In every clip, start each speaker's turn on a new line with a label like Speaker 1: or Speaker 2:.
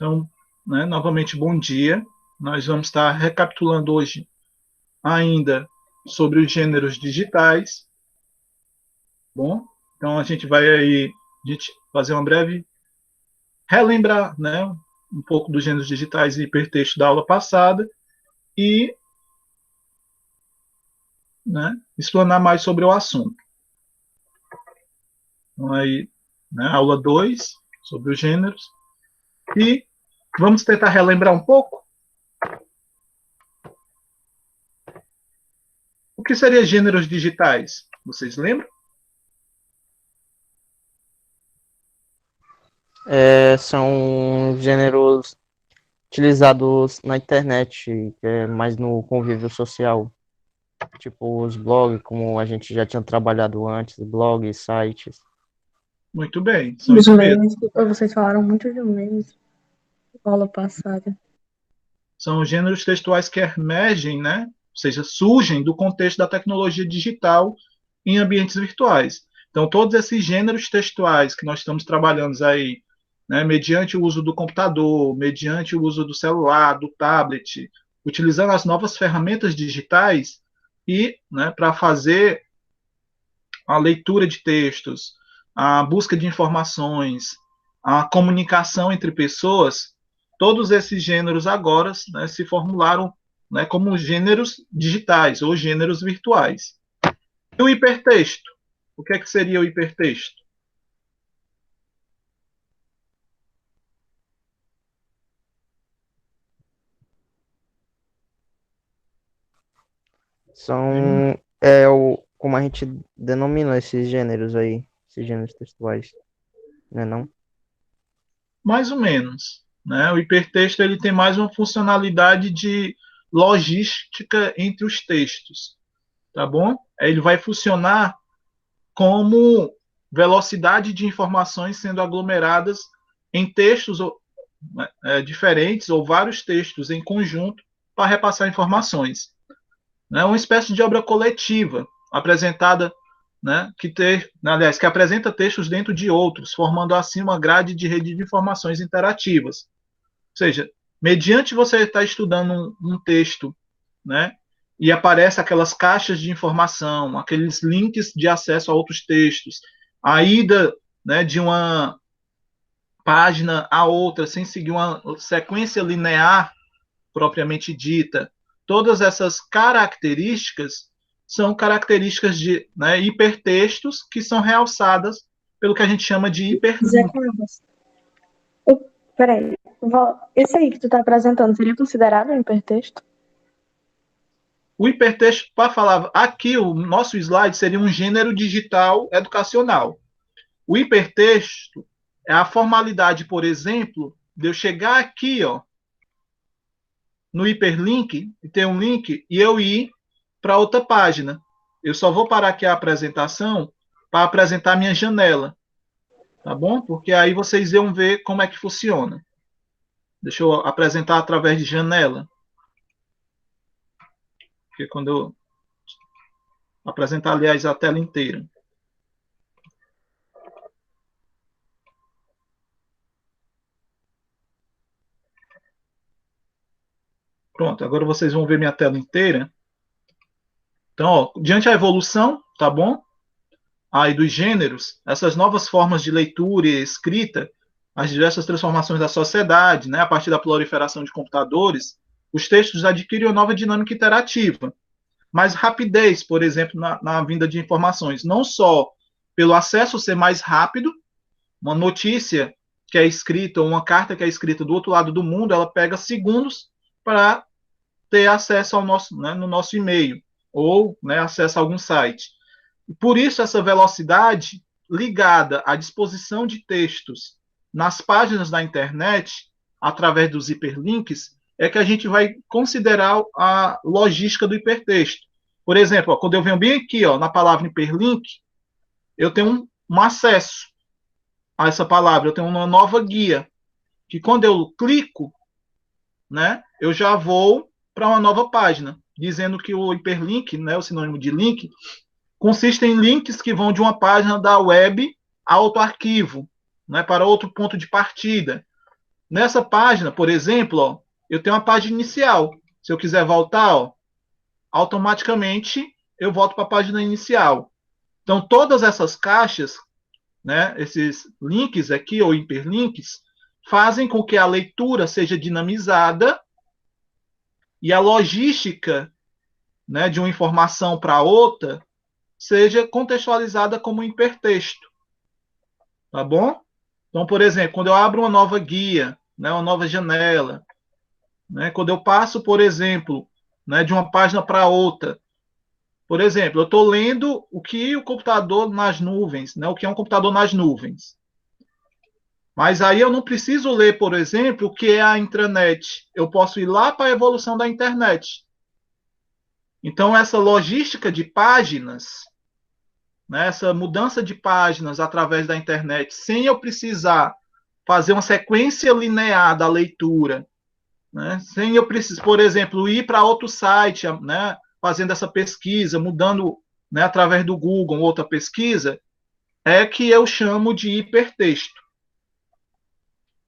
Speaker 1: Então, né, novamente, bom dia. Nós vamos estar recapitulando hoje ainda sobre os gêneros digitais. Bom, então a gente vai aí fazer uma breve relembrar, né, um pouco dos gêneros digitais e hipertexto da aula passada e, né, explanar mais sobre o assunto. Então aí, né, aula 2 sobre os gêneros e vamos tentar relembrar um pouco o que seria gêneros digitais. Vocês lembram?
Speaker 2: São gêneros utilizados na internet, mais no convívio social, tipo os blogs, como a gente já tinha trabalhado antes, blogs, sites.
Speaker 1: Muito bem, são
Speaker 3: Os
Speaker 1: isso mesmo.
Speaker 3: memes, vocês falaram muito de memes na aula passada.
Speaker 1: São gêneros textuais que emergem, né? Ou seja, surgem do contexto da tecnologia digital em ambientes virtuais. Então, todos esses gêneros textuais que nós estamos trabalhando aí, né, mediante o uso do computador, mediante o uso do celular, do tablet, utilizando as novas ferramentas digitais e, né, para fazer a leitura de textos, a busca de informações, a comunicação entre pessoas, todos esses gêneros agora, né, se formularam, né, como gêneros digitais ou gêneros virtuais. E o hipertexto? O que seria o hipertexto?
Speaker 2: São, como a gente denomina esses gêneros aí, esses gêneros textuais, né não?
Speaker 1: Mais ou menos. Né? O hipertexto ele tem mais uma funcionalidade de logística entre os textos. Tá bom? Ele vai funcionar como velocidade de informações sendo aglomeradas em textos diferentes ou vários textos em conjunto para repassar informações. É uma espécie de obra coletiva apresentada, né, aliás, que apresenta textos dentro de outros, formando assim uma grade de rede de informações interativas. Ou seja, mediante você estar estudando um texto, né, e aparece aquelas caixas de informação, aqueles links de acesso a outros textos, a ida, né, de uma página a outra sem seguir uma sequência linear propriamente dita. Todas essas características são características de, né, hipertextos que são realçadas pelo que a gente chama de
Speaker 3: Zé
Speaker 1: hiperlink.
Speaker 3: Carlos, peraí, esse aí que tu tá apresentando seria considerado um hipertexto?
Speaker 1: O hipertexto, para falar aqui, o nosso slide seria um gênero digital educacional. O hipertexto é a formalidade, por exemplo, de eu chegar aqui, ó, no hiperlink, e ter um link, e eu ir para outra página. Eu só vou parar aqui a apresentação para apresentar minha janela, tá bom? Porque aí vocês vão ver como é que funciona. Deixa eu apresentar através de janela. Porque quando eu apresentar, aliás, a tela inteira. Pronto, agora vocês vão ver minha tela inteira. Então, ó, diante da evolução, tá bom? Aí dos gêneros, essas novas formas de leitura e escrita, as diversas transformações da sociedade, né, a partir da proliferação de computadores, os textos adquirem uma nova dinâmica interativa. Mais rapidez, por exemplo, na vinda de informações, não só pelo acesso ser mais rápido, uma notícia que é escrita, ou uma carta que é escrita do outro lado do mundo, ela pega segundos para ter acesso ao nosso, né, no nosso e-mail, ou, né, acesso a algum site. E por isso, essa velocidade ligada à disposição de textos nas páginas da internet, através dos hiperlinks, é que a gente vai considerar a logística do hipertexto. Por exemplo, ó, quando eu venho bem aqui, ó, na palavra hiperlink, eu tenho um acesso a essa palavra, eu tenho uma nova guia, que quando eu clico, né, eu já vou para uma nova página, dizendo que o hiperlink, né, o sinônimo de link, consiste em links que vão de uma página da web a outro arquivo, né, para outro ponto de partida. nessa página, por exemplo, ó, eu tenho uma página inicial. Se eu quiser voltar, ó, automaticamente eu volto para a página inicial. Então, todas essas caixas, né, esses links aqui, ou hiperlinks, fazem com que a leitura seja dinamizada e a logística, né, de uma informação para outra seja contextualizada como hipertexto. Tá bom? Então, por exemplo, quando eu abro uma nova guia, né, uma nova janela, né, quando eu passo, por exemplo, né, de uma página para outra, por exemplo, eu estou lendo o que o computador nas nuvens, né, o que é um computador nas nuvens. Mas aí eu não preciso ler, por exemplo, o que é a intranet. Eu posso ir lá para a evolução da internet. Então, essa logística de páginas, né, essa mudança de páginas através da internet, sem eu precisar fazer uma sequência linear da leitura, né, sem eu precisar, por exemplo, ir para outro site, né, fazendo essa pesquisa, mudando, né, através do Google outra pesquisa, é que eu chamo de hipertexto.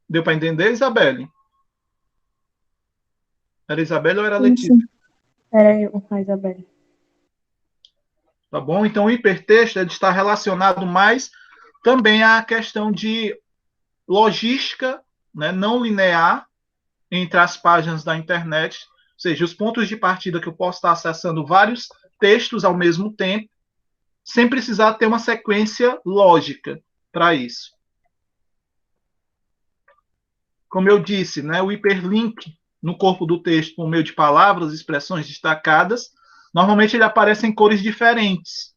Speaker 1: Deu para entender, Isabelle? Era Isabelle ou era
Speaker 3: Sim,
Speaker 1: Letícia?
Speaker 3: sim. Era eu, a Isabelle.
Speaker 1: Tá bom? Então, o hipertexto está relacionado mais também à questão de logística, né, não linear entre as páginas da internet, ou seja, os pontos de partida que eu posso estar acessando vários textos ao mesmo tempo, sem precisar ter uma sequência lógica para isso. Como eu disse, né, o hiperlink no corpo do texto, por meio de palavras, expressões destacadas, normalmente ele aparece em cores diferentes,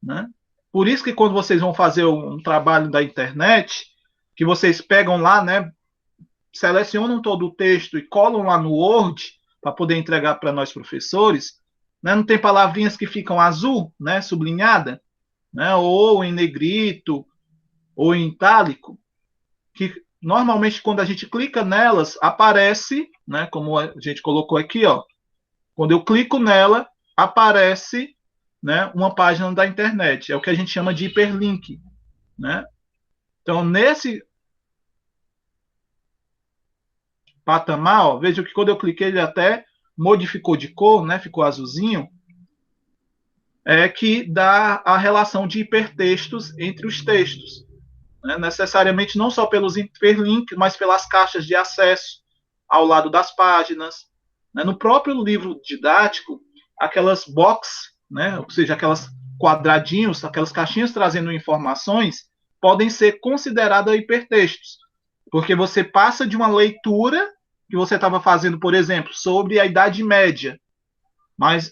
Speaker 1: né? Por isso que quando vocês vão fazer um trabalho da internet, que vocês pegam lá, né, selecionam todo o texto e colam lá no Word para poder entregar para nós professores, né, não tem palavrinhas que ficam azul, né, sublinhada, né, ou em negrito, ou em itálico, que normalmente quando a gente clica nelas, aparece, né, como a gente colocou aqui, ó, quando eu clico nela, aparece, né, uma página da internet. É o que a gente chama de hiperlink, né? Então, nesse patamar, ó, veja que quando eu cliquei, ele até modificou de cor, né, ficou azulzinho, é que dá a relação de hipertextos entre os textos, né? Necessariamente não só pelos hiperlinks, mas pelas caixas de acesso ao lado das páginas, né? No próprio livro didático, aquelas box, né, ou seja, aquelas quadradinhos, aquelas caixinhas trazendo informações, podem ser consideradas hipertextos, porque você passa de uma leitura que você estava fazendo, por exemplo, sobre a Idade Média, mas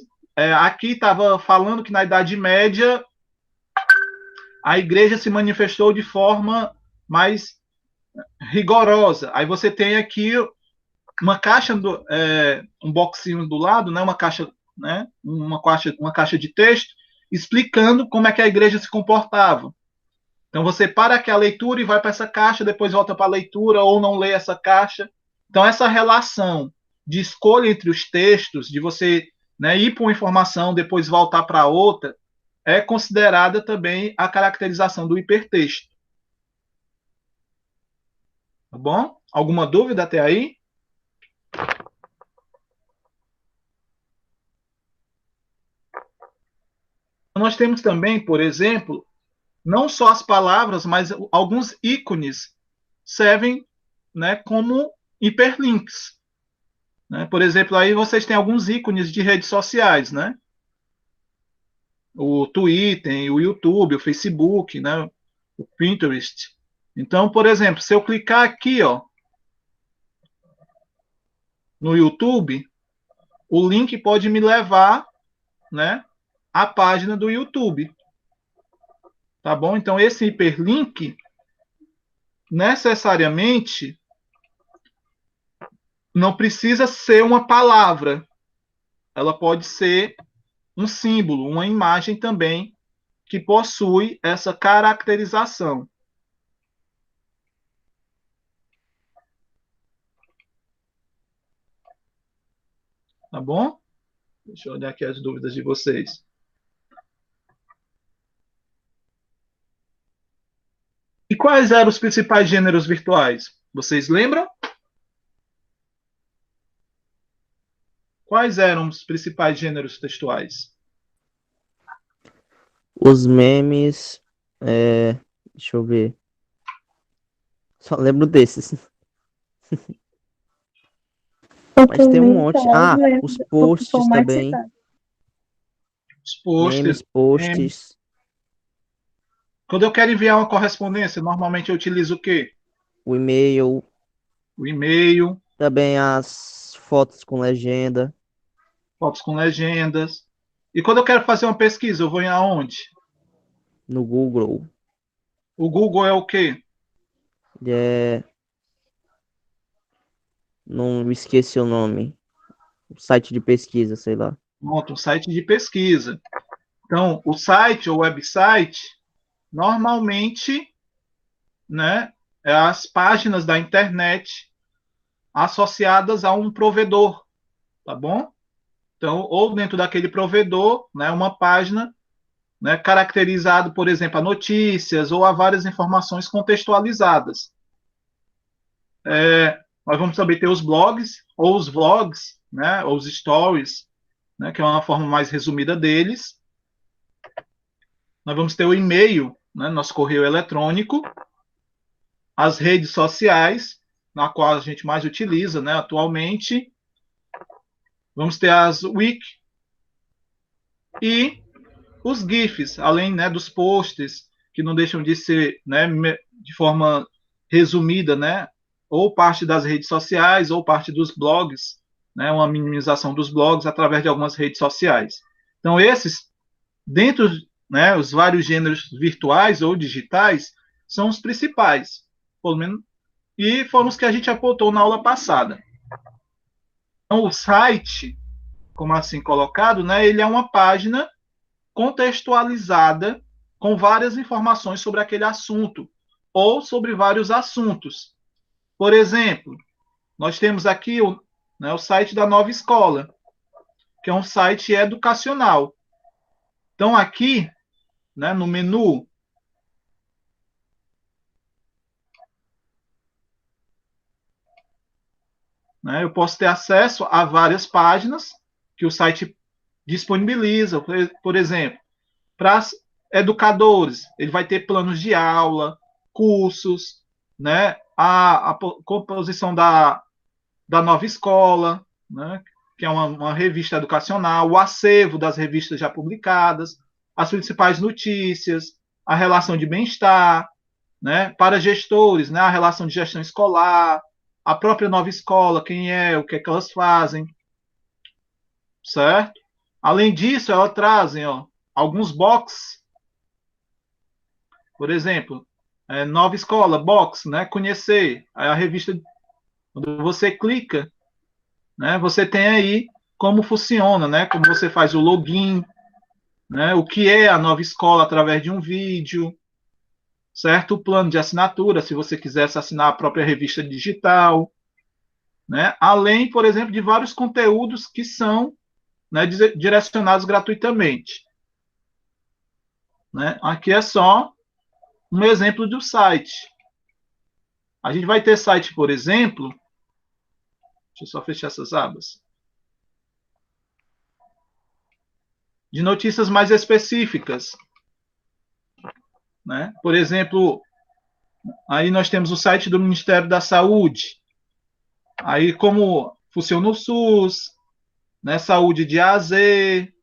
Speaker 1: aqui estava falando que na Idade Média a igreja se manifestou de forma mais rigorosa. Aí você tem aqui uma caixa, um boxinho do lado, né, uma caixa de texto, explicando como é que a igreja se comportava. Então você para aqui a leitura e vai para essa caixa, depois volta para a leitura ou não lê essa caixa. Então essa relação de escolha entre os textos, de você, né, ir para uma informação, depois voltar para outra, é considerada também a caracterização do hipertexto. Tá bom? Alguma dúvida até aí? Nós temos também, por exemplo, não só as palavras, mas alguns ícones servem, né, como hiperlinks. Né? Por exemplo, aí vocês têm alguns ícones de redes sociais, né? O Twitter, o YouTube, o Facebook, né? O Pinterest. Então, por exemplo, se eu clicar aqui, ó, no YouTube, o link pode me levar, né, à página do YouTube. Tá bom? Então, esse hiperlink necessariamente não precisa ser uma palavra. Ela pode ser um símbolo, uma imagem também que possui essa caracterização. Tá bom? Deixa eu olhar aqui as dúvidas de vocês. E quais eram os principais gêneros virtuais? Vocês lembram? quais eram os principais gêneros textuais?
Speaker 2: Os memes. Deixa eu ver. Só lembro desses.
Speaker 3: Eu
Speaker 2: Mas tem um
Speaker 3: também
Speaker 2: monte.
Speaker 3: só
Speaker 2: Ah,
Speaker 3: lembro
Speaker 2: os
Speaker 3: do que foi
Speaker 2: posts
Speaker 3: o mais
Speaker 2: também.
Speaker 3: citado.
Speaker 1: Os
Speaker 2: Memes,
Speaker 1: posters.
Speaker 2: posts.
Speaker 1: Quando eu quero enviar uma correspondência, normalmente eu utilizo o quê?
Speaker 2: O e-mail.
Speaker 1: O e-mail,
Speaker 2: Também as fotos com legenda.
Speaker 1: fotos com legendas. E quando eu quero fazer uma pesquisa, eu vou em aonde?
Speaker 2: No Google.
Speaker 1: O Google é o quê?
Speaker 2: É, não esqueci o nome. O site de pesquisa, sei lá.
Speaker 1: Pronto, um site de pesquisa. Então, o site ou website, normalmente, né, é as páginas da internet associadas a um provedor, tá bom? Então, ou dentro daquele provedor, né, uma página, né, caracterizado, por exemplo, a notícias ou a várias informações contextualizadas. Nós vamos também ter os blogs ou os vlogs, né, ou os stories, né, que é uma forma mais resumida deles. Nós vamos ter o e-mail, né, nosso correio eletrônico, as redes sociais, na qual a gente mais utiliza, né, atualmente. Vamos ter as wiki e os GIFs, além, né, dos posts, que não deixam de ser, né, de forma resumida, né, ou parte das redes sociais ou parte dos blogs, né, uma minimização dos blogs através de algumas redes sociais. Então, esses, dentro, né, os vários gêneros virtuais ou digitais, são os principais, pelo menos, e foram os que a gente apontou na aula passada. Então, o site, como assim colocado, né, ele é uma página contextualizada com várias informações sobre aquele assunto ou sobre vários assuntos. Por exemplo, nós temos aqui o site da Nova Escola, que é um site educacional. Então, aqui, né, no menu, né, eu posso ter acesso a várias páginas que o site disponibiliza. Por exemplo, para educadores, ele vai ter planos de aula, cursos, né, a composição da Nova Escola, né, que é uma revista educacional, o acervo das revistas já publicadas, as principais notícias, a relação de bem-estar, né, para gestores, né, a relação de gestão escolar, a própria Nova Escola, quem é, o que é que elas fazem, certo? Além disso, elas trazem alguns boxes, por exemplo, Nova Escola, box, né, conhecer, a revista, quando você clica, né, você tem aí como funciona, né, como você faz o login, né, o que é a Nova Escola através de um vídeo, certo? O plano de assinatura, se você quisesse assinar a própria revista digital, né? Além, por exemplo, de vários conteúdos que são, né, direcionados gratuitamente, né? Aqui é só um exemplo do site. A gente vai ter site, por exemplo, deixa eu só fechar essas abas, de notícias mais específicas, né? Por exemplo, aí nós temos o site do Ministério da Saúde, aí como funciona o SUS, né? Saúde de A a Z,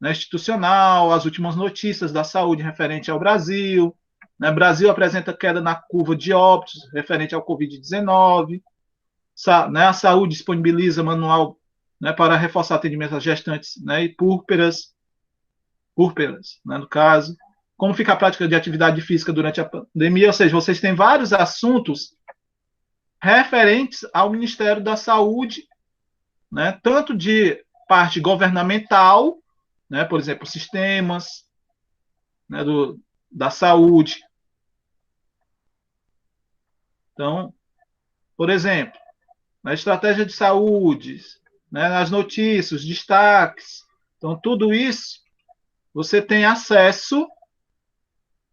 Speaker 1: né? Institucional, as últimas notícias da saúde referente ao Brasil, né? Brasil apresenta queda na curva de óbitos referente ao Covid-19, né? A saúde disponibiliza manual, né, para reforçar atendimento às gestantes, né, e púrpuras, né, no caso. Como fica a prática de atividade física durante a pandemia, ou seja, vocês têm vários assuntos referentes ao Ministério da Saúde, né, tanto de parte governamental, né, por exemplo, sistemas, né, da saúde. Então, por exemplo, na estratégia de saúde, né, nas notícias, destaques. Então, tudo isso você tem acesso,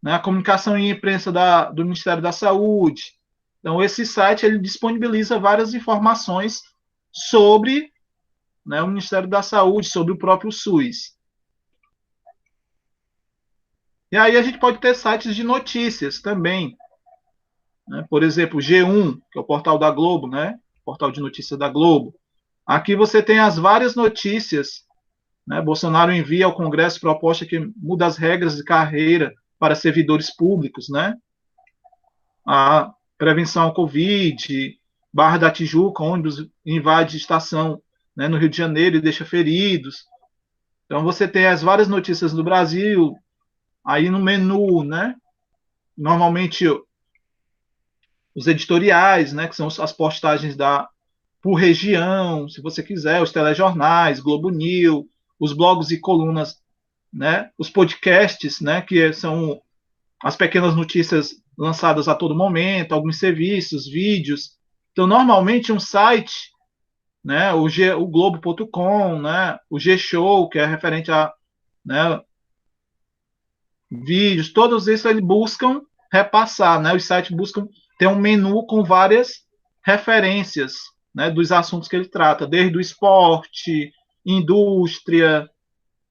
Speaker 1: né, à comunicação e imprensa do Ministério da Saúde. Então, esse site ele disponibiliza várias informações sobre né, o Ministério da Saúde, sobre o próprio SUS. E aí a gente pode ter sites de notícias também, né? Por exemplo, G1, que é o portal da Globo, né? Portal de notícias da Globo. Aqui você tem as várias notícias, né? Bolsonaro envia ao Congresso proposta que muda as regras de carreira para servidores públicos, né? A prevenção ao Covid, Barra da Tijuca, ônibus invade estação, né, no Rio de Janeiro e deixa feridos. Então você tem as várias notícias do Brasil, aí no menu, né? Normalmente os editoriais, né, que são as postagens por região, se você quiser, os telejornais, Globo News, os blogs e colunas, né, os podcasts, né, que são as pequenas notícias lançadas a todo momento, alguns serviços, vídeos. Então, normalmente um site, né, o Globo.com, né, o G-Show, que é referente a, né, vídeos, todos esses eles buscam repassar, né? Os sites buscam ter um menu com várias referências, né, dos assuntos que ele trata, desde o esporte, indústria,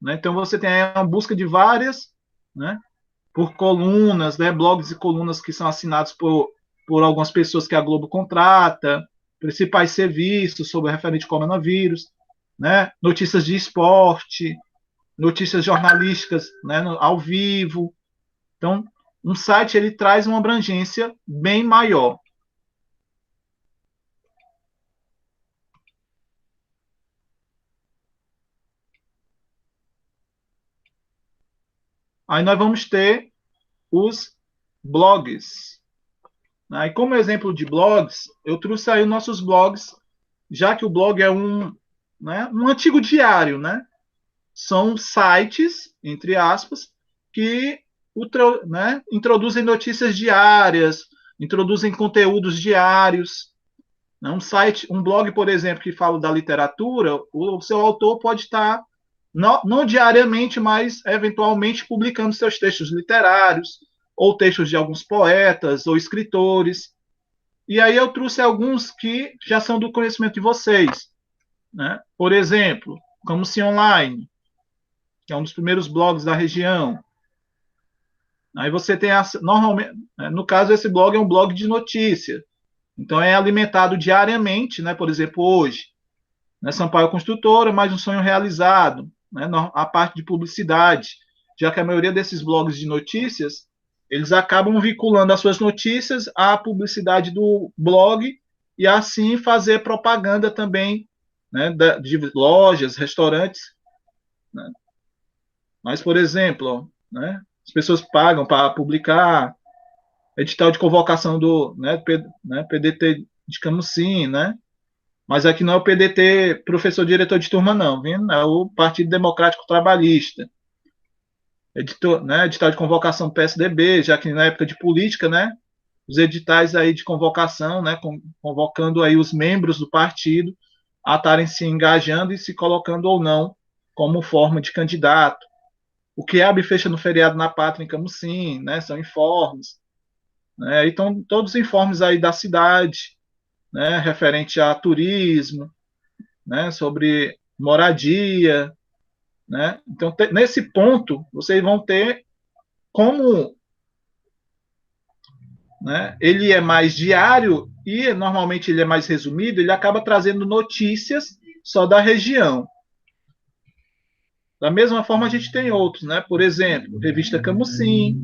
Speaker 1: né? Então você tem a busca de várias, né, por colunas, né, blogs e colunas que são assinados por algumas pessoas que a Globo contrata, principais serviços sobre o referente coronavírus, né, notícias de esporte, notícias jornalísticas, né, ao vivo. Então, um site ele traz uma abrangência bem maior. Aí nós vamos ter os blogs. E como exemplo de blogs, eu trouxe aí nossos blogs, já que o blog é né, um antigo diário, né? São sites, entre aspas, que né, introduzem notícias diárias, introduzem conteúdos diários. Um blog, por exemplo, que fala da literatura, o seu autor pode estar, não diariamente, mas eventualmente publicando seus textos literários, ou textos de alguns poetas ou escritores. E aí eu trouxe alguns que já são do conhecimento de vocês, né? Por exemplo, Como Se Online, que é um dos primeiros blogs da região. Aí você tem, normalmente, no caso, esse blog é um blog de notícia. Então é alimentado diariamente, né? Por exemplo, hoje, né, Sampaio Construtora, mais um sonho realizado, né? A parte de publicidade, já que a maioria desses blogs de notícias, eles acabam vinculando as suas notícias à publicidade do blog e assim fazer propaganda também, né, de lojas, restaurantes, né? Mas, por exemplo, né, as pessoas pagam para publicar edital de convocação do, né, PDT de Camusim, né? Mas aqui não é o PDT, professor diretor de turma, não, viu? É o Partido Democrático Trabalhista. Edital de convocação do PSDB, já que na época de política, né? Os editais aí de convocação, né? Convocando aí os membros do partido a estarem se engajando e se colocando ou não como forma de candidato. O que abre e fecha no feriado na Pátria em Camusim, né? São informes. Né? Então, todos os informes aí da cidade, né? Referente a turismo, né? Sobre moradia, né? Então, nesse ponto, vocês vão ter como, né, ele é mais diário e normalmente ele é mais resumido, ele acaba trazendo notícias só da região. Da mesma forma, a gente tem outros, né? Por exemplo, Revista Camusim.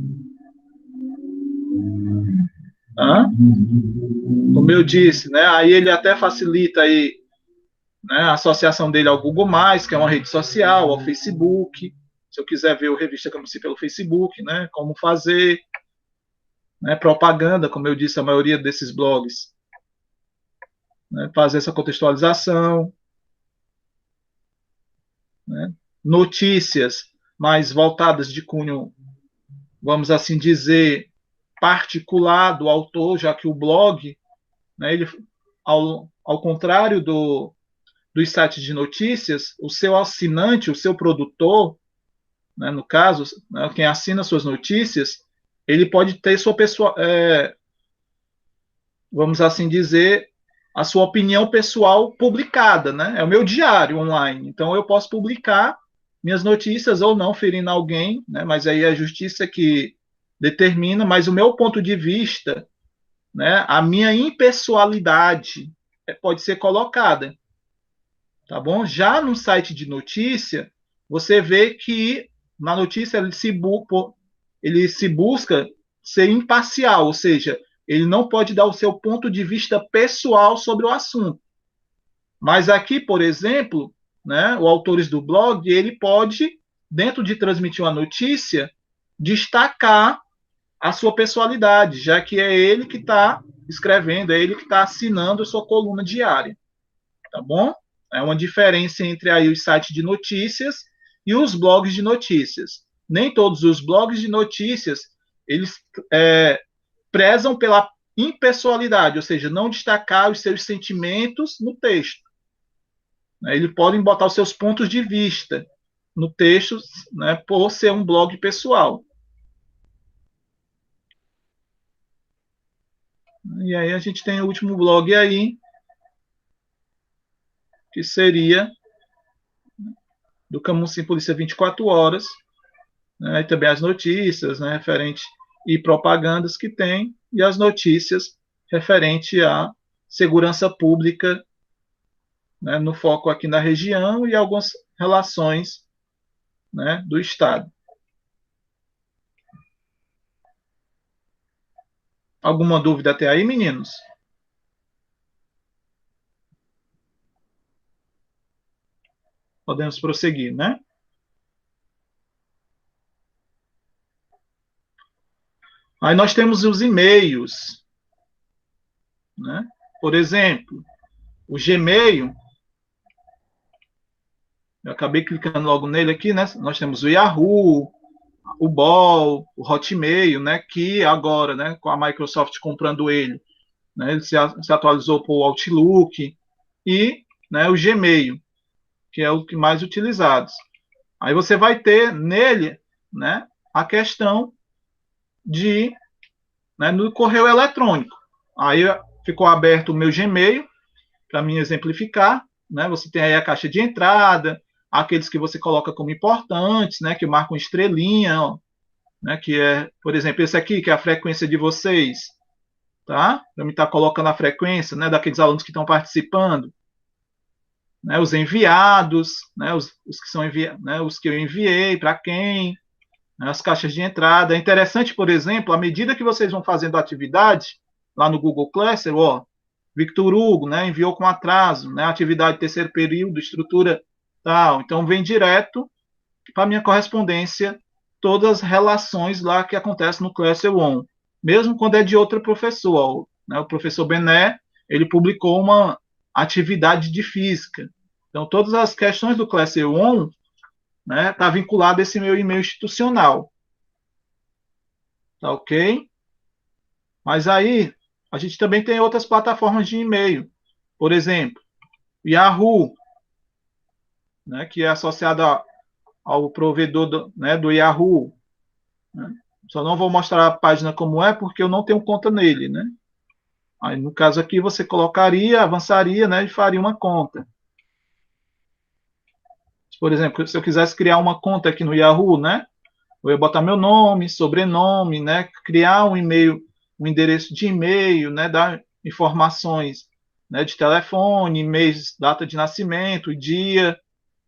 Speaker 1: Como eu disse, né? Aí ele até facilita aí, né, a associação dele ao Google+, que é uma rede social, ao Facebook. Se eu quiser ver o Revista Camusim pelo Facebook, né? Como fazer, né, propaganda, como eu disse, a maioria desses blogs, né, fazer essa contextualização, né, notícias mais voltadas de cunho, vamos assim dizer, particular do autor, já que o blog, né, ele, ao contrário dos sites de notícias, o seu assinante, o seu produtor, né, no caso, né, quem assina suas notícias, ele pode ter sua pessoa, vamos assim dizer, a sua opinião pessoal publicada, né? É o meu diário online. Então eu posso publicar minhas notícias ou não, ferindo alguém, né? Mas aí é a justiça que determina, mas o meu ponto de vista, né? A minha impessoalidade pode ser colocada, tá bom? Já no site de notícia, você vê que na notícia ele se busca ser imparcial, ou seja, ele não pode dar o seu ponto de vista pessoal sobre o assunto. Mas aqui, por exemplo, né, o Autores do Blog, ele pode, dentro de transmitir uma notícia, destacar a sua pessoalidade, já que é ele que está escrevendo, é ele que está assinando a sua coluna diária, tá bom? É uma diferença entre aí os sites de notícias e os blogs de notícias. Nem todos os blogs de notícias, eles prezam pela impessoalidade, ou seja, não destacar os seus sentimentos no texto. Eles podem botar os seus pontos de vista no texto, né, por ser um blog pessoal. E aí a gente tem o último blog aí, que seria do Camusim Polícia 24 Horas, né, e também as notícias, né, referente e propagandas que tem, e as notícias referente à segurança pública, né, no foco aqui na região e algumas relações, né, do Estado. Alguma dúvida até aí, meninos? Podemos prosseguir, né? Aí nós temos os e-mails, né? Por exemplo, o Gmail, eu acabei clicando logo nele aqui, né? Nós temos o Yahoo, o Ball, o Hotmail, né? Que agora, né? Com a Microsoft comprando ele, né? Ele se atualizou para o Outlook e, né? O Gmail, que é o que mais utilizados. Aí você vai ter nele, né? A questão de, né? No correio eletrônico. Aí ficou aberto o meu Gmail para mim exemplificar, né? Você tem aí a caixa de entrada, aqueles que você coloca como importantes, né? Que marcam estrelinha, ó, né? Que é, por exemplo, esse aqui que é a frequência de vocês, tá? Para mim estar colocando a frequência, né? Daqueles alunos que estão participando, né? Os enviados, né? Os que são né? Os que eu enviei para quem, né? As caixas de entrada. É interessante, por exemplo, à medida que vocês vão fazendo a atividade lá no Google Classroom, ó, Victor Hugo, né, enviou com atraso, né, atividade terceiro período, estrutura tal. Então, vem direto para a minha correspondência todas as relações lá que acontecem no Classroom, mesmo quando é de outro professor. Ó, né, o professor Bené, ele publicou uma atividade de física. Então, todas as questões do Classroom, né, tá vinculado a esse meu e-mail institucional. Tá ok? Mas aí, a gente também tem outras plataformas de e-mail. Por exemplo, Yahoo, né, que é associada ao provedor né, do Yahoo. Né? Só não vou mostrar a página como é, porque eu não tenho conta nele. Né? Aí, no caso aqui, você colocaria, avançaria, né, e faria uma conta. Por exemplo, se eu quisesse criar uma conta aqui no Yahoo, né, eu ia botar meu nome, sobrenome, né, criar um e-mail, um endereço de e-mail, né, dar informações, né, de telefone, mês, data de nascimento, dia,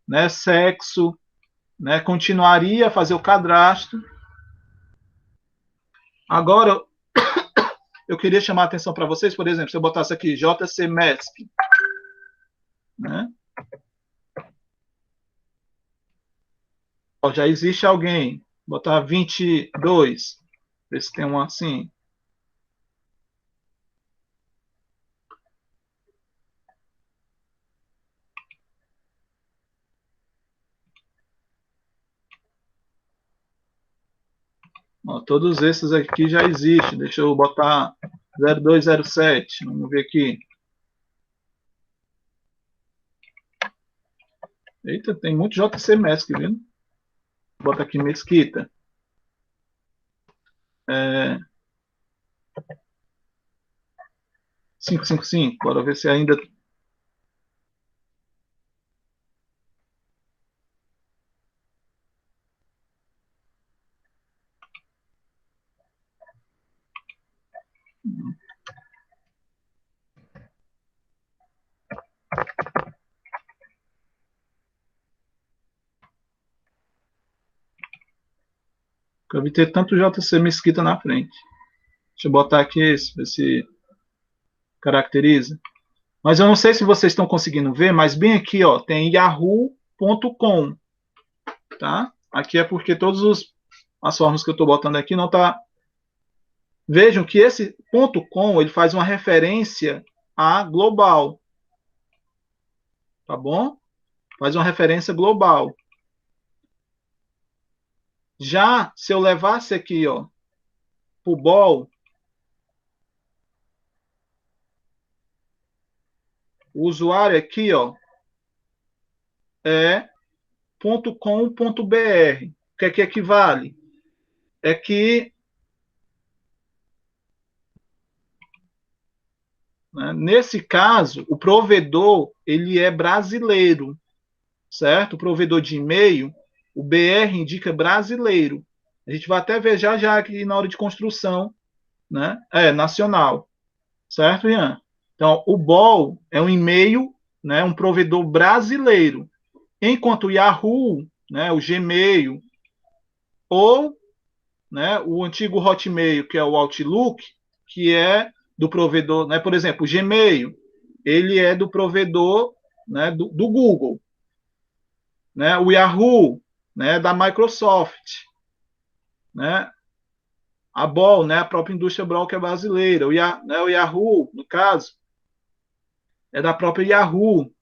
Speaker 1: né, sexo, né, continuaria a fazer o cadastro. Agora, eu queria chamar a atenção para vocês, por exemplo, se eu botasse aqui JC MESP, né? Ó, já existe alguém, botar 22, ver se tem um assim. Ó, todos esses aqui já existem. Deixa eu botar 0207. Vamos ver aqui. Eita, tem muito JC Mesquita, viu? Bota aqui Mesquita. 555. Bora ver se ainda... Eu vi ter tanto JC Mesquita na frente. Deixa eu botar aqui esse, ver se caracteriza. Mas eu não sei se vocês estão conseguindo ver, mas bem aqui, ó, tem yahoo.com, tá? Aqui é porque as formas que eu estou botando aqui não tá... Vejam que esse .com, ele faz uma referência a global, tá bom? Faz uma referência global. Já, se eu levasse aqui, ó, pro bol, o usuário aqui, ó, é .com.br. O que é que equivale? É que, né, nesse caso, o provedor, ele é brasileiro, certo? O provedor de e-mail, o BR indica brasileiro. A gente vai até ver já aqui na hora de construção, né? É nacional, certo, Ian? Então, o BOL é um e-mail, né, um provedor brasileiro, enquanto o Yahoo, né, o Gmail, ou, né, o antigo Hotmail, que é o Outlook, que é do provedor, né, por exemplo, o Gmail, ele é do provedor, né, do Google, né, o Yahoo, né, da Microsoft, né, a BOL, né, a própria indústria broker brasileira, o Yahoo, no caso, é da própria Yahoo.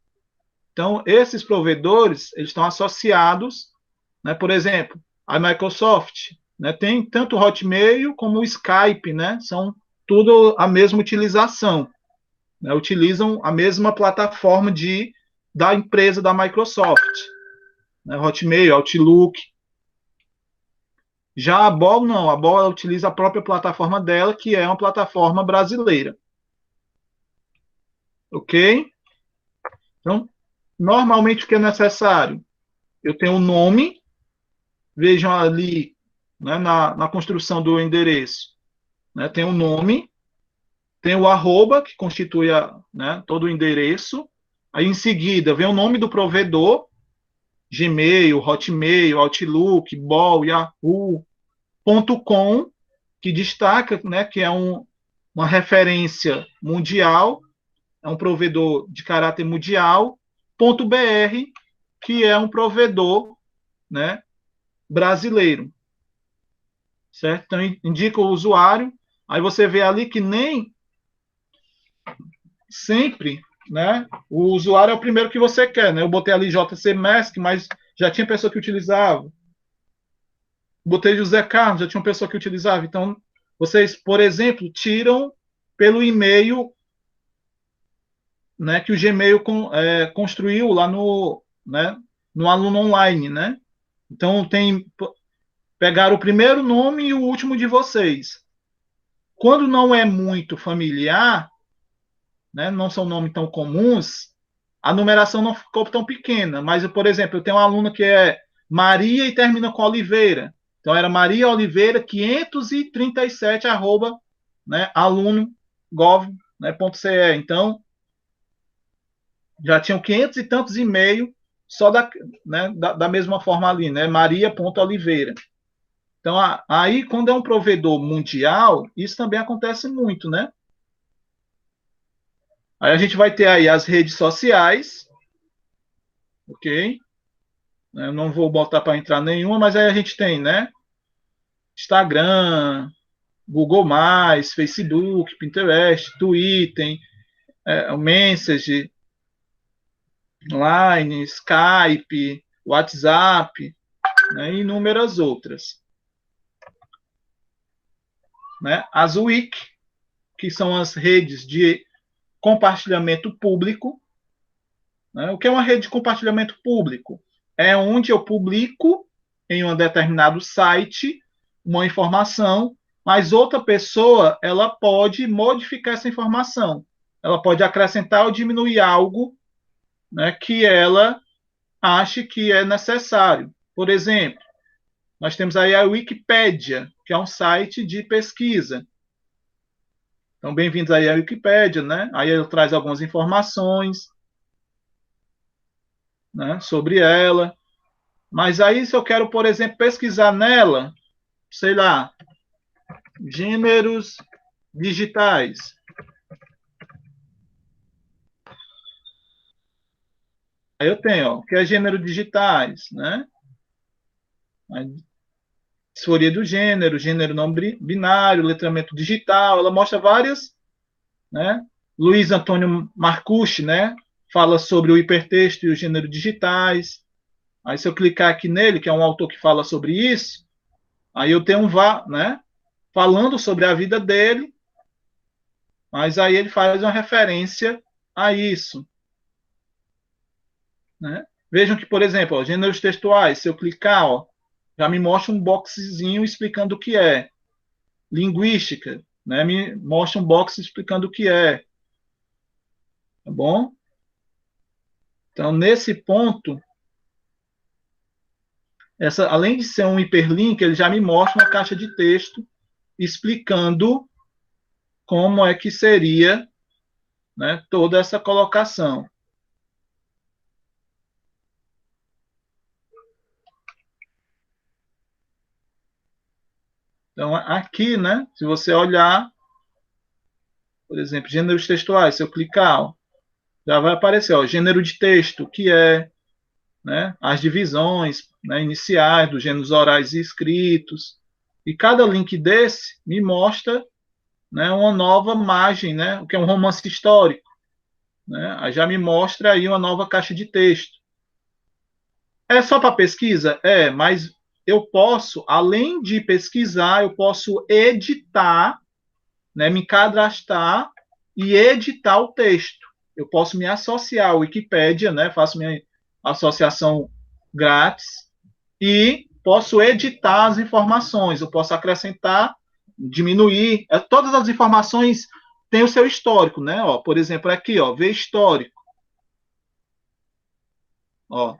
Speaker 1: Então, esses provedores, eles estão associados, né, por exemplo, a Microsoft, né, tem tanto o Hotmail como o Skype, né, são tudo a mesma utilização, né, utilizam a mesma plataforma da empresa da Microsoft, né, Hotmail, Outlook. Já a BOL não, a BOL utiliza a própria plataforma dela, que é uma plataforma brasileira. Ok? Então, normalmente o que é necessário? Eu tenho o nome, vejam ali, né, na construção do endereço, né, tem o nome, tem o arroba, que constitui né, todo o endereço, aí em seguida vem o nome do provedor, Gmail, Hotmail, Outlook, BOL, Yahoo.com, que destaca, né, que é uma referência mundial, é um provedor de caráter mundial, .br, que é um provedor, né, brasileiro, certo? Então, indica o usuário, aí você vê ali que nem sempre, né, o usuário é o primeiro que você quer, né? Eu botei ali JC Mask, mas já tinha pessoa que utilizava. Botei José Carlos, já tinha uma pessoa que utilizava. Então, vocês, por exemplo, tiram pelo e-mail, né, que o Gmail construiu lá né, no aluno online, né? Então, pegaram o primeiro nome e o último de vocês. Quando não é muito familiar, né, não são nomes tão comuns, a numeração não ficou tão pequena. Mas, por exemplo, eu tenho uma aluna que é Maria e termina com Oliveira. Então, era Maria Oliveira 537, arroba, né, aluno.gov.ce. Né, .ce. Então, já tinham 500 e tantos e-mails só né, da mesma forma ali, né, Maria.oliveira. Então, aí, quando é um provedor mundial, isso também acontece muito, né? Aí a gente vai ter aí as redes sociais, ok? Eu não vou botar para entrar nenhuma, mas aí a gente tem, né? Instagram, Google+, Facebook, Pinterest, Twitter, o Message, Line, Skype, WhatsApp, né? E inúmeras outras. Né? As Wiki, que são as redes de compartilhamento público. Né? O que é uma rede de compartilhamento público? É onde eu publico em um determinado site uma informação, mas outra pessoa ela pode modificar essa informação. ela pode acrescentar ou diminuir algo, né, que ela ache que é necessário. Por exemplo, nós temos aí a Wikipédia, que é um site de pesquisa. Então, bem-vindos aí à Wikipédia, né? Aí ele traz algumas informações, né, sobre ela. Mas aí, se eu quero, por exemplo, pesquisar nela, sei lá, gêneros digitais. Aí eu tenho, ó, o que é gênero digitais, né? A disforia do gênero não binário, letramento digital, ela mostra várias, né? Luiz Antônio Marcucci, né? Fala sobre o hipertexto e o gênero digitais. Aí se eu clicar aqui nele, que é um autor que fala sobre isso, aí eu tenho né? Falando sobre a vida dele, mas aí ele faz uma referência a isso, né? Vejam que, por exemplo, ó, gêneros textuais, se eu clicar, ó, já me mostra um boxezinho explicando o que é. Linguística, né, me mostra um box explicando o que é. Tá bom? Então, nesse ponto, além de ser um hiperlink, ele já me mostra uma caixa de texto explicando como é que seria, né, toda essa colocação. Então, aqui, né, se você olhar, por exemplo, gêneros textuais, se eu clicar, ó, já vai aparecer, ó, gênero de texto, que é, né, as divisões, né, iniciais dos gêneros orais e escritos. E cada link desse me mostra, né, uma nova margem, né, o que é um romance histórico. Né, aí já me mostra aí uma nova caixa de texto. É só para pesquisa? É, mas eu posso, além de pesquisar, eu posso editar, né, me cadastrar e editar o texto. Eu posso me associar ao Wikipédia, né, faço minha associação grátis e posso editar as informações. Eu posso acrescentar, diminuir. Todas as informações têm o seu histórico, né? Ó, por exemplo, aqui, ó, ver histórico. Ó,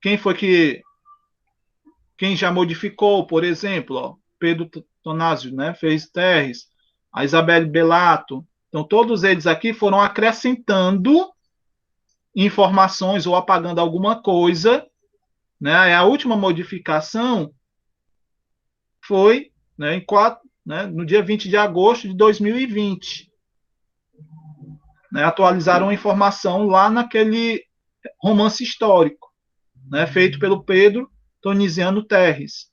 Speaker 1: quem foi que quem já modificou, por exemplo, ó, Pedro Tonásio, né, fez Terres, a Isabelle Bellato. Então, todos eles aqui foram acrescentando informações ou apagando alguma coisa, né? A última modificação foi, né, no dia 20 de agosto de 2020. Né, atualizaram a informação lá naquele romance histórico, né, feito pelo Pedro Toniziano Terres.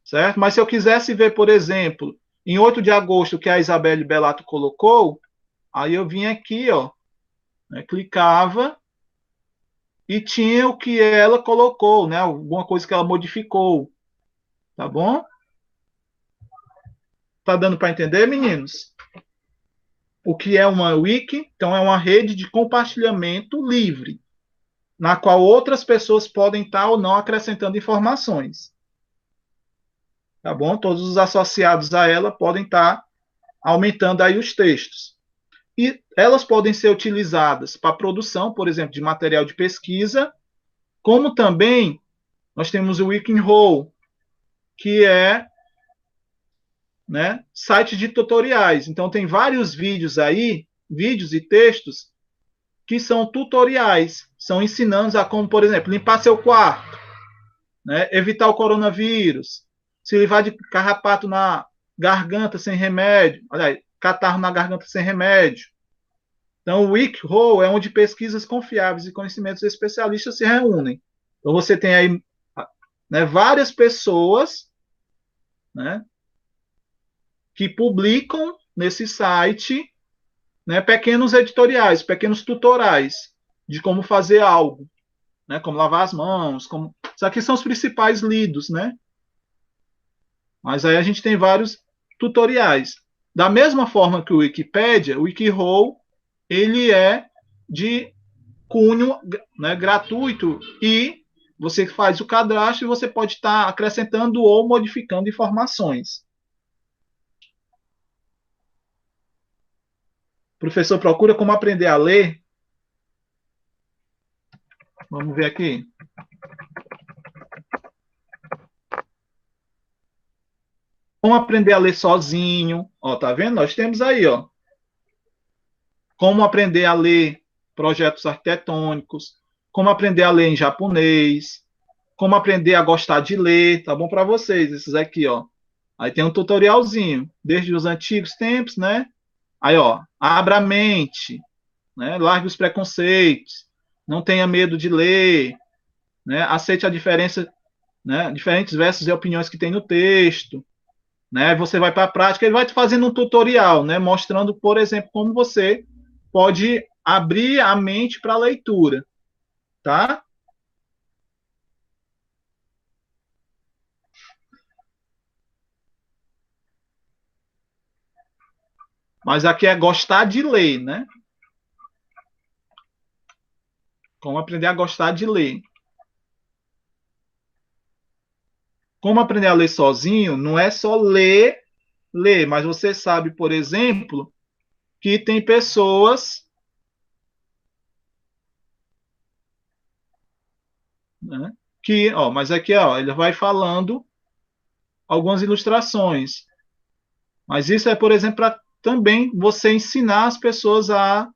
Speaker 1: Certo? Mas se eu quisesse ver, por exemplo, em 8 de agosto, que a Isabelle Bellato colocou, aí eu vinha aqui, ó, né, clicava e tinha o que ela colocou, né, alguma coisa que ela modificou. Tá bom? Tá dando para entender, meninos? O que é uma wiki? Então, é uma rede de compartilhamento livre, na qual outras pessoas podem estar ou não acrescentando informações. Tá bom? Todos os associados a ela podem estar aumentando aí os textos. E elas podem ser utilizadas para produção, por exemplo, de material de pesquisa, como também nós temos o WikiHow, que é, né, site de tutoriais. Então, tem vários vídeos aí, vídeos e textos, que são tutoriais, são ensinando a como, por exemplo, limpar seu quarto, né, evitar o coronavírus, se livrar de carrapato na garganta sem remédio, olha, catarro na garganta sem remédio. Então, o WikiHow é onde pesquisas confiáveis e conhecimentos especialistas se reúnem. Então, você tem aí, né, várias pessoas, né, que publicam nesse site, né, pequenos editoriais, pequenos tutoriais de como fazer algo, né, como lavar as mãos, como... Isso aqui são os principais lidos, né? Mas aí a gente tem vários tutoriais. Da mesma forma que o Wikipédia, o WikiHow, ele é de cunho, né, gratuito, e você faz o cadastro e você pode estar acrescentando ou modificando informações. professor procura como aprender a ler. Vamos ver aqui. Como aprender a ler sozinho. Ó, tá vendo? Nós temos aí, ó. Como aprender a ler projetos arquitetônicos. Como aprender a ler em japonês. Como aprender a gostar de ler. Tá bom para vocês, esses aqui, ó. Aí tem um tutorialzinho, desde os antigos tempos, né? Aí, ó, abra a mente, né? Largue os preconceitos, não tenha medo de ler, né? Aceite a diferença, né? Diferentes versos e opiniões que tem no texto, né? Você vai para a prática, ele vai te fazendo um tutorial, né? Mostrando, por exemplo, como você pode abrir a mente para a leitura, tá? Mas aqui é gostar de ler, né? Como aprender a gostar de ler. Como aprender a ler sozinho, não é só ler, mas você sabe, por exemplo, que tem pessoas, né, que, ó, mas aqui, ó, ele vai falando algumas ilustrações. Mas isso é, por exemplo, para também você ensinar as pessoas a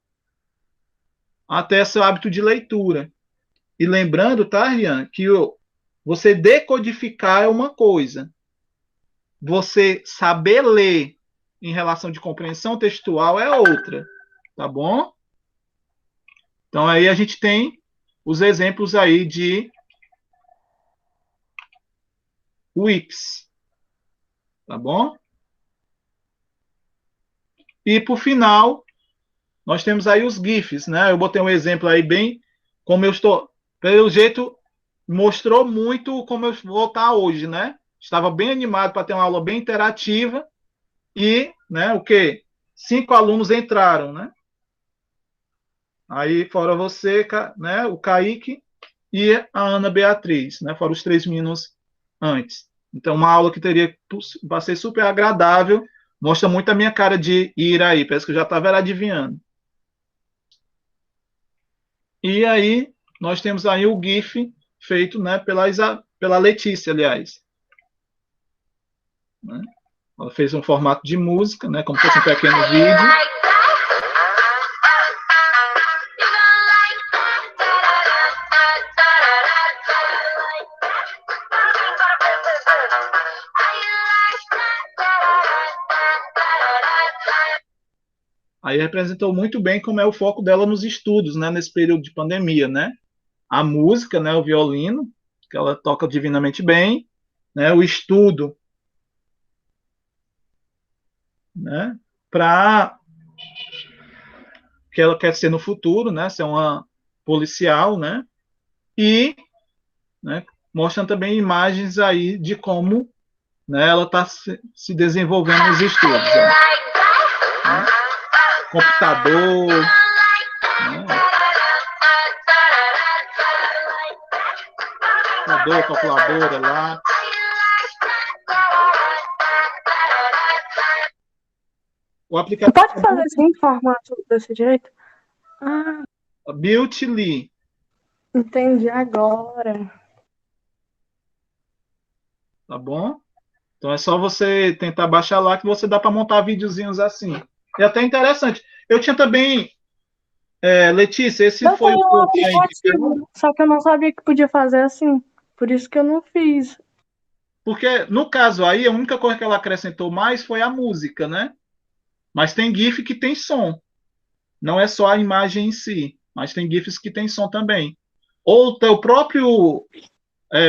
Speaker 1: ter esse hábito de leitura. E lembrando, tá, Rian, que você decodificar é uma coisa. Você saber ler em relação de compreensão textual é outra, tá bom? Então aí a gente tem os exemplos aí de Wix, tá bom? E por final, nós temos aí os GIFs, né? Eu botei um exemplo aí bem como eu estou, pelo jeito mostrou muito como eu vou estar hoje, né? Estava bem animado para ter uma aula bem interativa e, né, o quê? 5 alunos entraram, né? Aí fora você, né, o Kaique e a Ana Beatriz, né? Fora os 3 meninos antes. Então, uma aula que teria vai ser super agradável, mostra muito a minha cara de ir aí, parece que eu já estava adivinhando. E aí, nós temos aí o GIF feito, né, pela Letícia, aliás. Né? Ela fez um formato de música, né, como se fosse um pequeno vídeo. Aí representou muito bem como é o foco dela nos estudos, né, nesse período de pandemia, né? A música, né, o violino, que ela toca divinamente bem, né, o estudo, né, para que ela quer ser no futuro, né, ser uma policial, né, e, né, mostrando também imagens aí de como, né, ela está se desenvolvendo nos estudos, né? Computador, né, computador, calculadora, lá. O aplicativo
Speaker 3: Pode fazer assim, em formato desse jeito? Ah,
Speaker 1: Beauty.ly,
Speaker 3: entendi agora.
Speaker 1: tá bom? Então é só você tentar baixar lá que você dá para montar videozinhos assim. É até interessante. Eu tinha também, Letícia, esse
Speaker 3: Eu
Speaker 1: foi o
Speaker 3: tenho
Speaker 1: que
Speaker 3: um
Speaker 1: eu tinha indicado,
Speaker 3: aplicativo, só que eu não sabia que podia fazer assim. Por isso que eu não fiz.
Speaker 1: porque no caso aí, a única coisa que ela acrescentou mais foi a música, né? Mas tem GIF que tem som. Não é só a imagem em si, mas tem GIFs que tem som também. Ou o teu próprio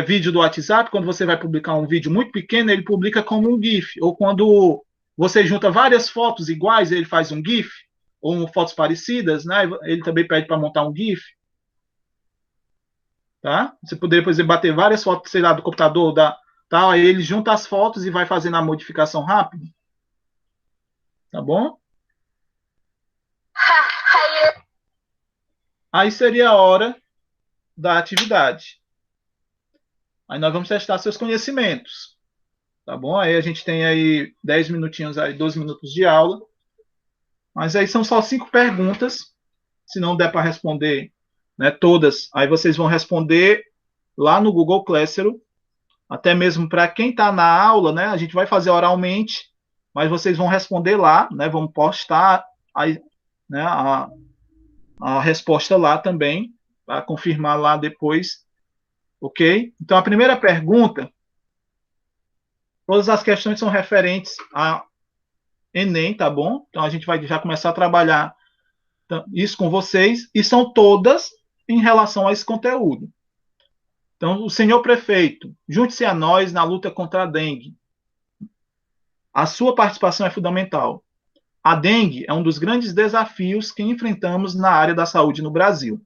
Speaker 1: vídeo do WhatsApp, quando você vai publicar um vídeo muito pequeno, ele publica como um GIF. Ou quando você junta várias fotos iguais, ele faz um GIF. Ou fotos parecidas, né? Ele também pede para montar um GIF. Tá? Você poderia, por exemplo, bater várias fotos, sei lá, do computador, tal, aí ele junta as fotos e vai fazendo a modificação rápida. Tá bom? Aí seria a hora da atividade. Aí nós vamos testar seus conhecimentos. Tá bom? Aí a gente tem aí 10 minutinhos, aí 12 minutos de aula. Mas aí são só 5 perguntas. Se não der para responder, né, todas, aí vocês vão responder lá no Google Classroom. Até mesmo para quem está na aula, né, a gente vai fazer oralmente, mas vocês vão responder lá, né, vamos postar aí, né, a resposta lá também, para confirmar lá depois, ok? Então, a primeira pergunta, todas as questões são referentes a Enem, tá bom? Então, a gente vai já começar a trabalhar isso com vocês, e são todas em relação a esse conteúdo. Então, o senhor prefeito, junte-se a nós na luta contra a dengue. A sua participação é fundamental. A dengue é um dos grandes desafios que enfrentamos na área da saúde no Brasil,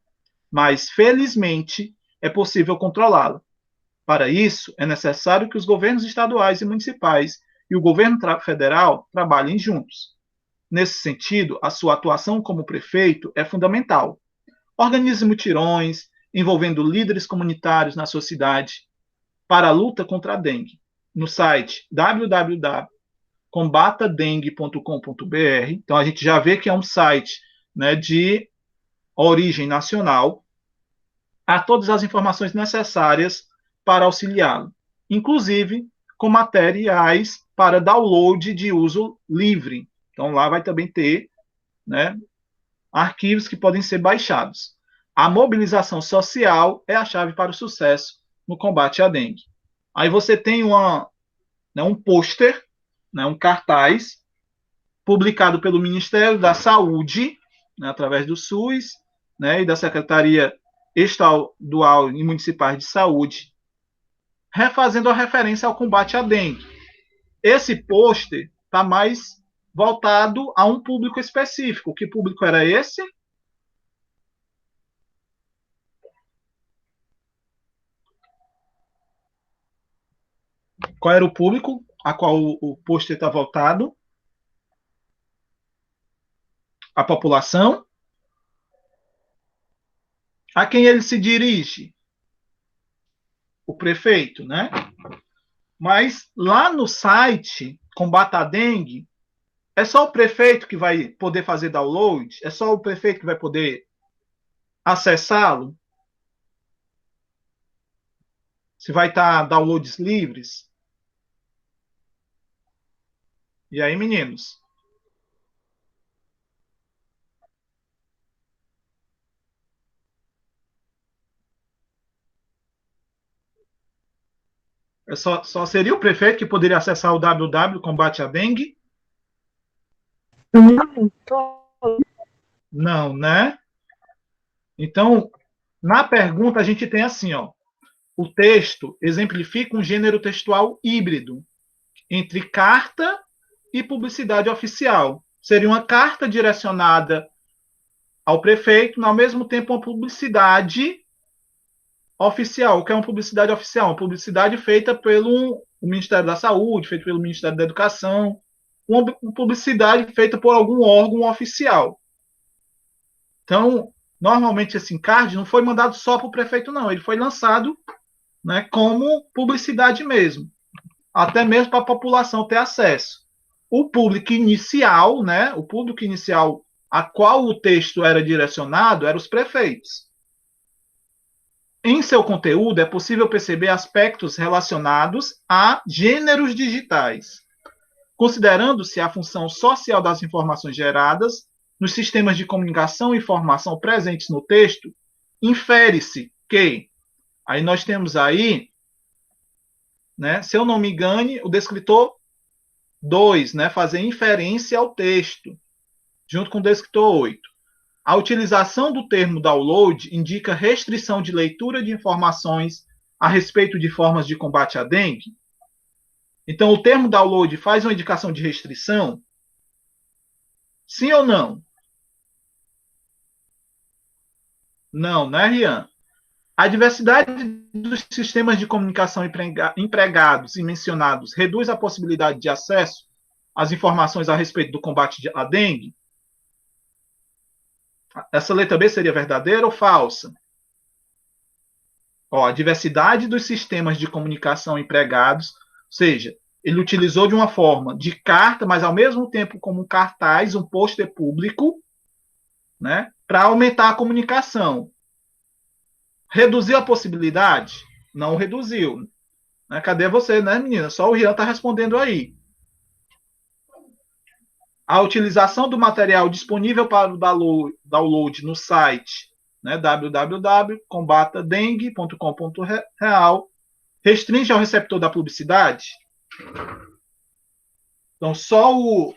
Speaker 1: mas, felizmente, é possível controlá-la. Para isso, é necessário que os governos estaduais e municipais e o governo federal trabalhem juntos. Nesse sentido, a sua atuação como prefeito é fundamental. Organize mutirões envolvendo líderes comunitários na sua cidade para a luta contra a dengue. No site www.combatadengue.com.br. Então, a gente já vê que é um site, né, de origem nacional. Há todas as informações necessárias para auxiliá-lo, inclusive com materiais para download de uso livre. Então, lá vai também ter, né, arquivos que podem ser baixados. A mobilização social é a chave para o sucesso no combate à dengue. Aí você tem um pôster, né, um cartaz, publicado pelo Ministério da Saúde, né, através do SUS, né, e da Secretaria Estadual e Municipais de Saúde, refazendo a referência ao combate à dengue. Esse pôster está mais voltado a um público específico. Que público era esse? Qual era o público a qual o pôster está voltado? A população? A quem ele se dirige? O prefeito, né? Mas lá no site Combata a Dengue, é só o prefeito que vai poder fazer download? É só o prefeito que vai poder acessá-lo? Se vai estar downloads livres? E aí, meninos? Só seria o prefeito que poderia acessar o www Combate a Dengue?
Speaker 3: Não, tô...
Speaker 1: Não, né? Então, na pergunta, a gente tem assim, ó. O texto exemplifica um gênero textual híbrido entre carta e publicidade oficial. Seria uma carta direcionada ao prefeito, ao mesmo tempo uma publicidade oficial. O que é uma publicidade oficial? Uma publicidade feita pelo Ministério da Saúde, feita pelo Ministério da Educação, uma publicidade feita por algum órgão oficial. Então, normalmente esse encarte não foi mandado só para o prefeito, não. Ele foi lançado, né, como publicidade mesmo, até mesmo para a população ter acesso. O público inicial, né, o público inicial a qual o texto era direcionado, eram os prefeitos. Em seu conteúdo, é possível perceber aspectos relacionados a gêneros digitais, considerando-se a função social das informações geradas nos sistemas de comunicação e informação presentes no texto, infere-se que, aí nós temos aí, né, se eu não me engane, o descritor 2, né, fazer inferência ao texto, junto com o descritor 8. A utilização do termo download indica restrição de leitura de informações a respeito de formas de combate à dengue. Então, o termo download faz uma indicação de restrição? Sim ou não? Não, né, Rian? A diversidade dos sistemas de comunicação empregados e mencionados reduz a possibilidade de acesso às informações a respeito do combate à dengue? Essa letra B seria verdadeira ou falsa? Ó, a diversidade dos sistemas de comunicação empregados, ou seja, ele utilizou de uma forma de carta, mas ao mesmo tempo como um cartaz, um pôster público, né, para aumentar a comunicação. Reduziu a possibilidade? Não reduziu. Né? Cadê você, né, menina? Só o Rian está respondendo aí. A utilização do material disponível para o download no site, né, www.combatadengue.com.real, restringe ao receptor da publicidade? Então, só o...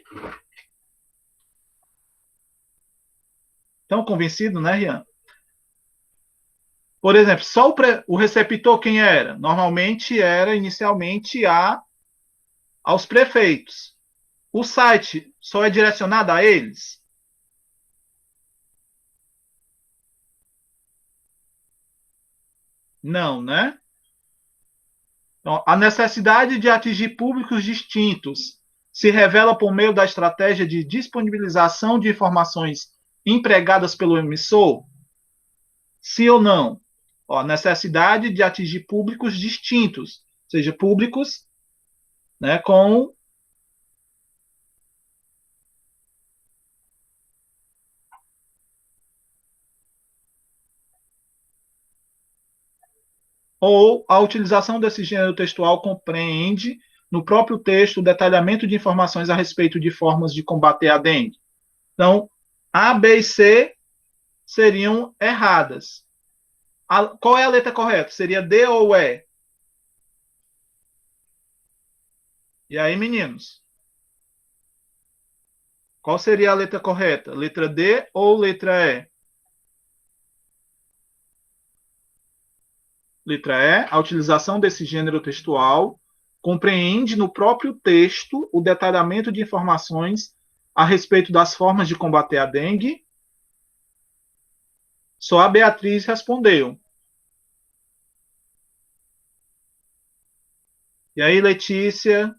Speaker 1: Estão convencidos, né, Rian? Por exemplo, só o receptor quem era? Normalmente era, inicialmente, aos prefeitos. O site só é direcionado a eles? Não, né? Então, a necessidade de atingir públicos distintos se revela por meio da estratégia de disponibilização de informações empregadas pelo emissor? Sim ou não? Ó, a necessidade de atingir públicos distintos, ou seja, públicos, né, com ou a utilização desse gênero textual compreende no próprio texto o detalhamento de informações a respeito de formas de combater a dengue. Então, A, B e C seriam erradas. Qual é a letra correta? Seria D ou E? E aí, meninos? Qual seria a letra correta? Letra D ou letra E? Letra E, a utilização desse gênero textual compreende no próprio texto o detalhamento de informações a respeito das formas de combater a dengue. Só a Beatriz respondeu. E aí, Letícia?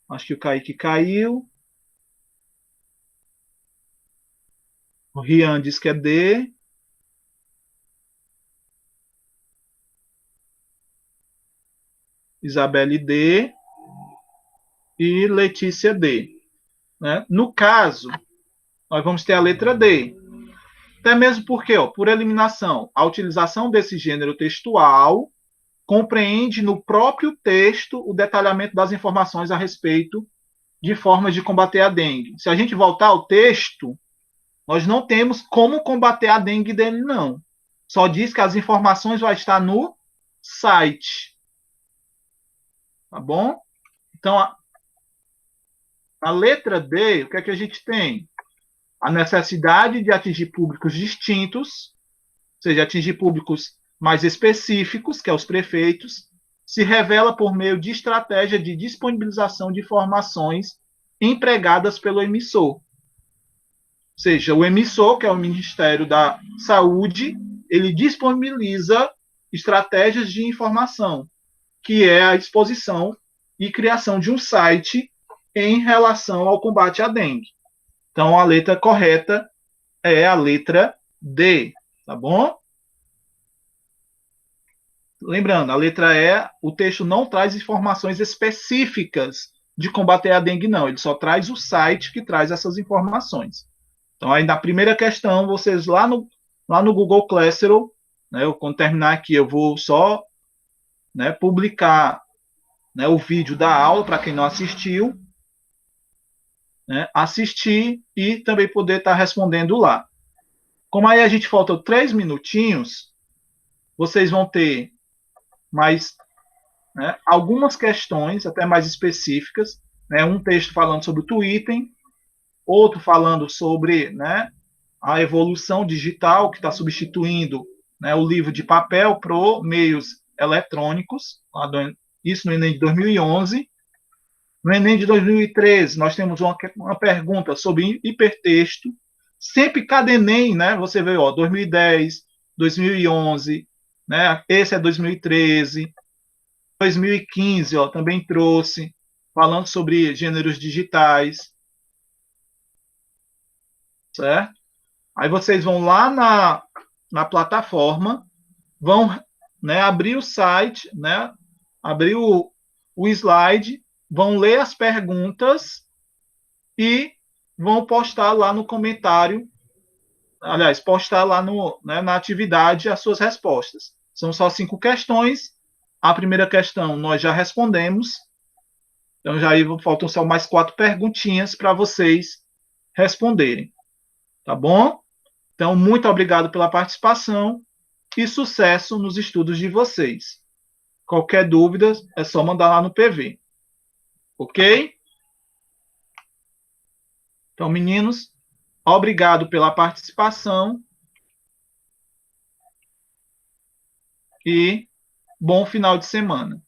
Speaker 1: Acho que o Kaique caiu. O Rian diz que é D. Isabelle D. E Letícia D. Né? No caso, nós vamos ter a letra D. Até mesmo porque, ó, por eliminação, a utilização desse gênero textual compreende no próprio texto o detalhamento das informações a respeito de formas de combater a dengue. Se a gente voltar ao texto, nós não temos como combater a dengue dele, não. Só diz que as informações vão estar no site. Tá bom? Então, a letra D, o que é que a gente tem? A necessidade de atingir públicos distintos, ou seja, atingir públicos mais específicos, que é os prefeitos, se revela por meio de estratégia de disponibilização de informações empregadas pelo emissor. Ou seja, o emissor, que é o Ministério da Saúde, ele disponibiliza estratégias de informação, que é a exposição e criação de um site em relação ao combate à dengue. Então, a letra correta é a letra D, tá bom? Lembrando, a letra E, o texto não traz informações específicas de combater a dengue, não. Ele só traz o site que traz essas informações. Então, aí na primeira questão, vocês lá no Google Classroom, né, quando terminar aqui, eu vou só, né, publicar, né, o vídeo da aula para quem não assistiu, né, assistir e também poder estar respondendo lá. Como aí a gente falta 3 minutinhos, vocês vão ter mais, né, algumas questões, até mais específicas, né, um texto falando sobre o Twitter, outro falando sobre, né, a evolução digital que está substituindo, né, o livro de papel por meios eletrônicos, isso no Enem de 2011. No Enem de 2013, nós temos uma pergunta sobre hipertexto. Sempre cada Enem, né, você vê, ó, 2010, 2011, né, esse é 2013, 2015, ó, também trouxe, falando sobre gêneros digitais, certo? Aí vocês vão lá na plataforma, vão, né, abrir o site, né, abrir o slide, vão ler as perguntas e vão postar lá no comentário, aliás, postar lá na atividade as suas respostas. São só 5 questões. A primeira questão nós já respondemos. Então, já aí faltam só mais 4 perguntinhas para vocês responderem. Tá bom? Então, muito obrigado pela participação e sucesso nos estudos de vocês. Qualquer dúvida, é só mandar lá no PV. Ok? Então, meninos, obrigado pela participação e bom final de semana.